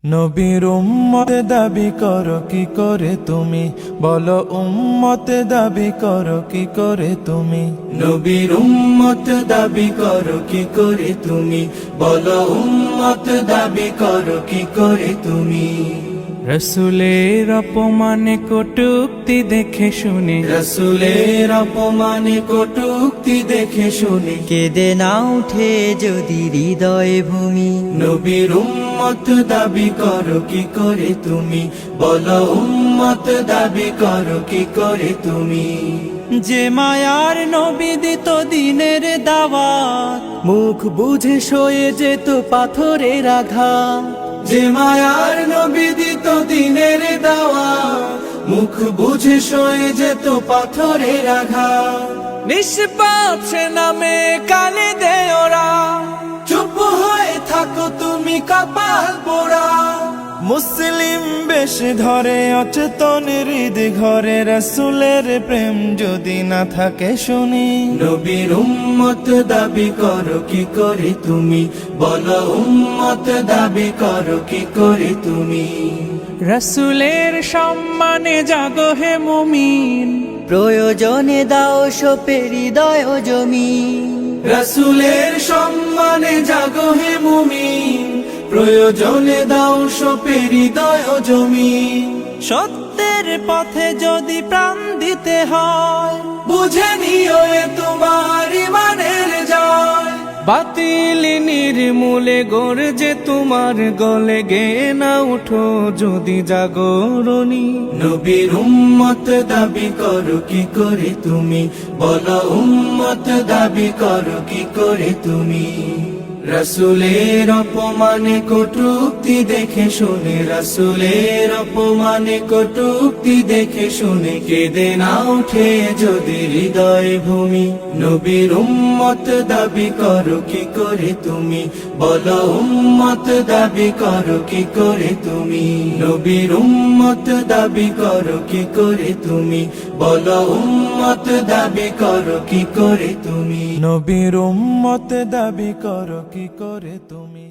নবীর উম্মত দাবি করো কি করে তুমি, বলো উম্মত দাবি করো কি করে তুমি। নবীর উম্মত দাবি করো কি করে তুমি, বলো উম্মত দাবি করো কি করে তুমি। রসুলের অপমানে কটূক্তি দেখে শুনে, রসুলের অপমানে কটূক্তি দেখে শুনে কেঁদে না উঠে যদি হৃদয় ভূমি। নবীর উম্মত দাবি করো কি করে তুমি, বলো উম্মত দাবি করো কি করে তুমি। যে মায়ার নবী দিত দিনের দাওয়াত, মুখ বুঝে সয়ে যেত পাথরের আঘাত। যে মায়ার নবী দিত দিনের দাওয়াত, মুখ বুঝে সয়ে যেত পাথরের আঘাত। নিষ্পাপ সে নামে কানে দেয় ওরা, চুপ হয়ে থাকো তুমি কপাল পোড়া। মুসলিম বেশ ধরে অচেতন হৃদ ঘরে, রসুলের প্রেম যদি না থাকে শুনি। নবীর উম্মত দাবি করো কি করে তুমি, বলো উম্মত দাবি করো কি করে তুমি। রসুলের সম্মানে জাগো হে মুমিন, প্রয়োজনে দাও সোপে হৃদয় জমিন। রসুলের সম্মানে জাগো হে মুমিন, প্রয়োজনে দাও সোপে হৃদয় জমিন। সত্যের পথে যদি প্রাণ দিতে হয়, বুঝে নিও এ তোমার ইমানের জয়। বাতিল নির্মূলে গর্জে তোমার গলে গে না উঠো যদি জাগরণী। নবীর উম্মত দাবি করো কি করে তুমি, বলো উম্মত দাবি করো কি করে তুমি। রসুলের অপমানে কটূক্তি দেখে শুনে, রসুলের অপমানে কটূক্তি দেখে শুনে কেঁদে না উঠে যদি হৃদয় ভূমি। নবীর উম্মত দাবি করো কি করে তুমি, বলো উম্মত দাবি করো কি করে তুমি। নবীর উম্মত দাবি করো কি করে তুমি, বলো উম্মত দাবি করো কি করে তুমি। নবীর উম্মত দাবি করো কি করে তুমি।